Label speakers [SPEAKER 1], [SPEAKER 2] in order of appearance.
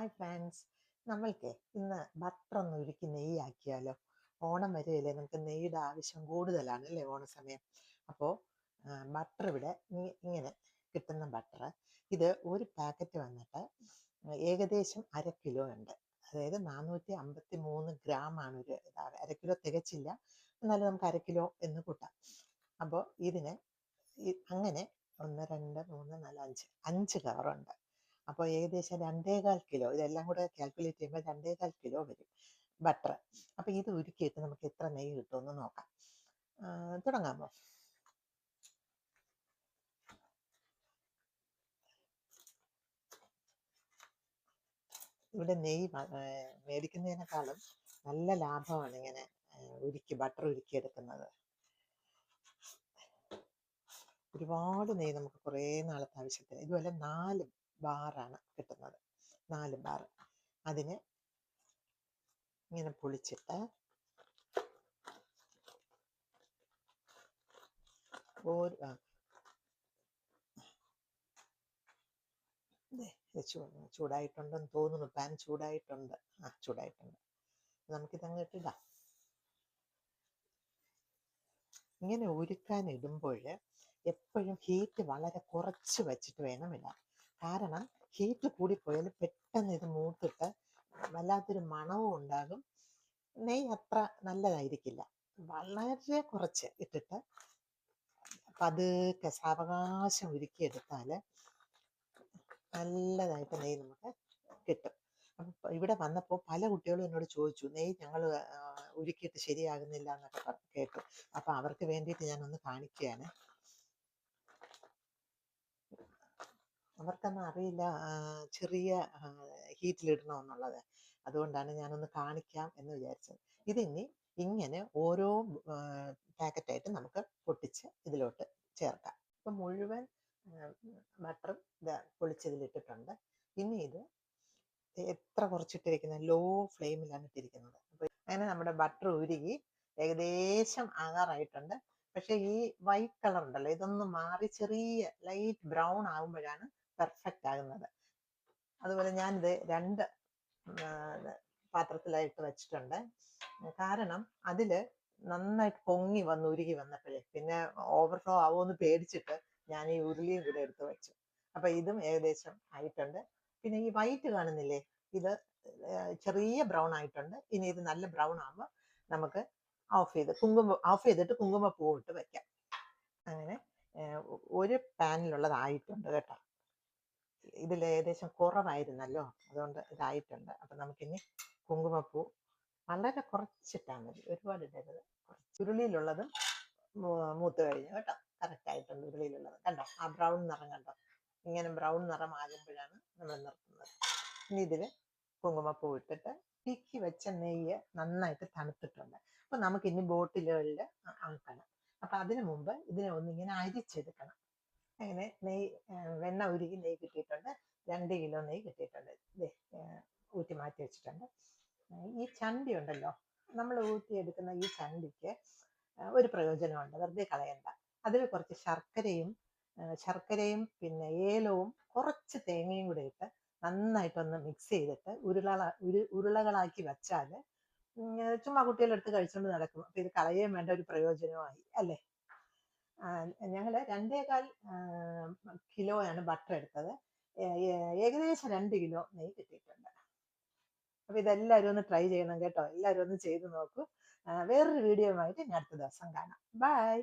[SPEAKER 1] Hi friends, നമ്മൾക്ക് ഇന്ന് butter ഒന്ന് ഉരുക്കി നെയ്യാക്കിയാലോ? ഓണം വരെയല്ലേ, നമുക്ക് നെയ്യുടെ ആവശ്യം കൂടുതലാണ് അല്ലേ ഓണസമയം. അപ്പോൾ ബട്ടർ ഇവിടെ ഇങ്ങനെ കിട്ടുന്ന ബട്ടർ, ഇത് ഒരു പാക്കറ്റ് വന്നിട്ട് ഏകദേശം 1/2 കിലോ ഉണ്ട്. അതായത് 453 ഗ്രാമാണ് ഒരു ഇതാ. 1/2 കിലോ തികച്ചില്ല, എന്നാലും നമുക്ക് 1/2 കിലോ എന്ന് കൂട്ടാം. അപ്പോൾ ഇതിന് അങ്ങനെ 1 2 3 4 5 കവറുണ്ട്. അപ്പോൾ ഏകദേശം 2.25 കിലോ, ഇതെല്ലാം കൂടെ കാൽക്കുലേറ്റ് ചെയ്യുമ്പോൾ 2.25 കിലോ വരും ബട്ടർ. അപ്പോൾ ഇത് ഉരുക്കിയിട്ട് നമുക്ക് എത്ര നെയ്യ് കിട്ടുമെന്ന് നോക്കാം. തുടങ്ങാമോ? ഇവിടെ നെയ്യ് മേടിക്കുന്നതിനേക്കാളും നല്ല ലാഭമാണ് ഇങ്ങനെ ബട്ടർ ഉരുക്കിയെടുക്കുന്നത്. ഒരുപാട് നെയ്യ് നമുക്ക് കുറേ നാളത്തെ ആവശ്യത്തിന്. ഇതുപോലെ 4 ബാറാണ് കിട്ടുന്നത്. 4 ബാർ. അതിന് ഇങ്ങനെ പൊളിച്ചിട്ട് ചൂടായിട്ടുണ്ടെന്ന് തോന്നുന്നു. പാൻ ചൂടായിട്ടുണ്ട്. ചൂടായിട്ടുണ്ട്. നമുക്കിതങ്ങ് ഇടാം. ഇങ്ങനെ ഉരുക്കാൻ ഇടുമ്പോൾ എപ്പോഴും ഹീറ്റ് വളരെ കുറച്ച് വെച്ചിട്ട് വേണം ഇടാൻ. കാരണം ഹീറ്റ് കൂടിപ്പോയാൽ പെട്ടെന്ന് ഇത് മൂത്തിട്ട് വല്ലാത്തൊരു മണവും ഉണ്ടാകും. നെയ്യ് അത്ര നല്ലതായിരിക്കില്ല. വളരെ കുറച്ച് ഇട്ടിട്ട് പതുക്കെ സാവകാശം ഉരുക്കിയെടുത്താൽ നല്ലതായിട്ട് നെയ്യ് നമുക്ക് കിട്ടും. അപ്പം ഇവിടെ വന്നപ്പോൾ പല കുട്ടികളും എന്നോട് ചോദിച്ചു, നെയ്യ് ഞങ്ങൾ ഉരുക്കിയിട്ട് ശരിയാകുന്നില്ല എന്നൊക്കെ കേട്ടു. അപ്പം അവർക്ക് വേണ്ടിയിട്ട് ഞാനൊന്ന് കാണിക്കുകയാണ്. അവർക്കൊന്നും അറിയില്ല ചെറിയ ഹീറ്റിലിടണമെന്നുള്ളത്. അതുകൊണ്ടാണ് ഞാനൊന്ന് കാണിക്കാം എന്ന് വിചാരിച്ചത്. ഇതിനി ഇങ്ങനെ ഓരോ പാക്കറ്റായിട്ട് നമുക്ക് പൊട്ടിച്ച് ഇതിലോട്ട് ചേർക്കാം. ഇപ്പം മുഴുവൻ ബട്ടറും പൊളിച്ചതിലിട്ടിട്ടുണ്ട്. ഇനി ഇത് എത്ര കുറച്ചിട്ടിരിക്കുന്നത്, ലോ ഫ്ലെയിമിലാണ് ഇട്ടിരിക്കുന്നത്. അപ്പോൾ അങ്ങനെ നമ്മുടെ ബട്ടർ ഉരുകി ഏകദേശം ആകാറായിട്ടുണ്ട്. പക്ഷെ ഈ വൈറ്റ് കളർ ഉണ്ടല്ലോ, ഇതൊന്ന് മാറി ചെറിയ ലൈറ്റ് ബ്രൗൺ ആകുമ്പോഴാണ് പെർഫെക്റ്റ് ആകുന്നത്. അതുപോലെ ഞാനിത് 2 പാത്രത്തിലായിട്ട് വെച്ചിട്ടുണ്ട്. കാരണം അതിൽ നന്നായിട്ട് പൊങ്ങി വന്ന് ഉരുകി വന്നപ്പോഴേ പിന്നെ ഓവർഫ്ലോ ആവുമെന്ന് പേടിച്ചിട്ട് ഞാൻ ഈ ഉരുളിയും കൂടെ എടുത്ത് വെച്ചു. അപ്പം ഇതും ഏകദേശം ആയിട്ടുണ്ട്. പിന്നെ ഈ വൈറ്റ് കാണുന്നില്ലേ, ഇത് ചെറിയ ബ്രൗൺ ആയിട്ടുണ്ട്. ഇനി ഇത് നല്ല ബ്രൗൺ ആകുമ്പോൾ നമുക്ക് ഓഫ് ചെയ്തിട്ട് കുങ്കുമപ്പൂ ഇട്ട് വെക്കാം. അങ്ങനെ ഒരു പാനിലുള്ളതായിട്ടുണ്ട് കേട്ടോ. ഇതിൽ ഏകദേശം കുറവായിരുന്നല്ലോ, അതുകൊണ്ട് ഇതായിട്ടുണ്ട്. അപ്പം നമുക്കിനി കുങ്കുമപ്പൂ വളരെ കുറച്ചിട്ടാൽ മതി, ഒരുപാട് ഇടരുത്. ഉരുളിയിലുള്ളത് മൂത്ത് കഴിഞ്ഞു കേട്ടോ. കറക്റ്റായിട്ടുണ്ട് ഉരുളിയിലുള്ളത്. കണ്ടോ ആ ബ്രൗൺ നിറം കണ്ടോ? ഇങ്ങനെ ബ്രൗൺ നിറം ആകുമ്പോഴാണ് നമ്മൾ നിർത്തുന്നത്. ഇനി ഇതിൽ കുങ്കുമപ്പൂ ഇട്ടിട്ട് തിക്കി വെച്ച നെയ്യ് നന്നായിട്ട് തണുത്തിട്ടുണ്ട്. അപ്പം നമുക്കിനി ബോട്ടിലുകളിൽ ആക്കണം. അപ്പം അതിനു മുമ്പ് ഇതിനെ ഒന്നിങ്ങനെ അരിച്ചെടുക്കണം. അങ്ങനെ വെണ്ണ ഉരുകി നെയ്യ് കിട്ടിയിട്ടുണ്ട്. 2 കിലോ നെയ്യ് കിട്ടിയിട്ടുണ്ട്. ഊറ്റി മാറ്റി വെച്ചിട്ടുണ്ട്. ഈ ചണ്ടി ഉണ്ടല്ലോ, നമ്മൾ ഊറ്റിയെടുക്കുന്ന ഈ ചണ്ടിക്ക് ഒരു പ്രയോജനമുണ്ട്, വെറുതെ കളയണ്ട. അതിൽ കുറച്ച് ശർക്കരയും പിന്നെ ഏലവും കുറച്ച് തേങ്ങയും കൂടെ ഇട്ട് നന്നായിട്ടൊന്ന് മിക്സ് ചെയ്തിട്ട് ഉരുളകളാക്കി വെച്ചാൽ ചുമ്മാ കുട്ടികളെടുത്ത് കഴിച്ചുകൊണ്ട് നടക്കും. അപ്പം ഇത് കളയുകയും വേണ്ട, ഒരു പ്രയോജനമായി അല്ലേ. ഞങ്ങൾ 2.25 കിലോയാണ് ബട്ടർ എടുത്തത്. ഏകദേശം 2 കിലോ നെയ്യ് കിട്ടിയിട്ടുണ്ട്. അപ്പൊ ഇതെല്ലാവരും ഒന്ന് ട്രൈ ചെയ്യണം കേട്ടോ. എല്ലാവരും ഒന്ന് ചെയ്ത് നോക്കൂ. വേറൊരു വീഡിയോയുമായിട്ട് ഞാൻ അടുത്ത ദിവസം കാണാം. ബൈ.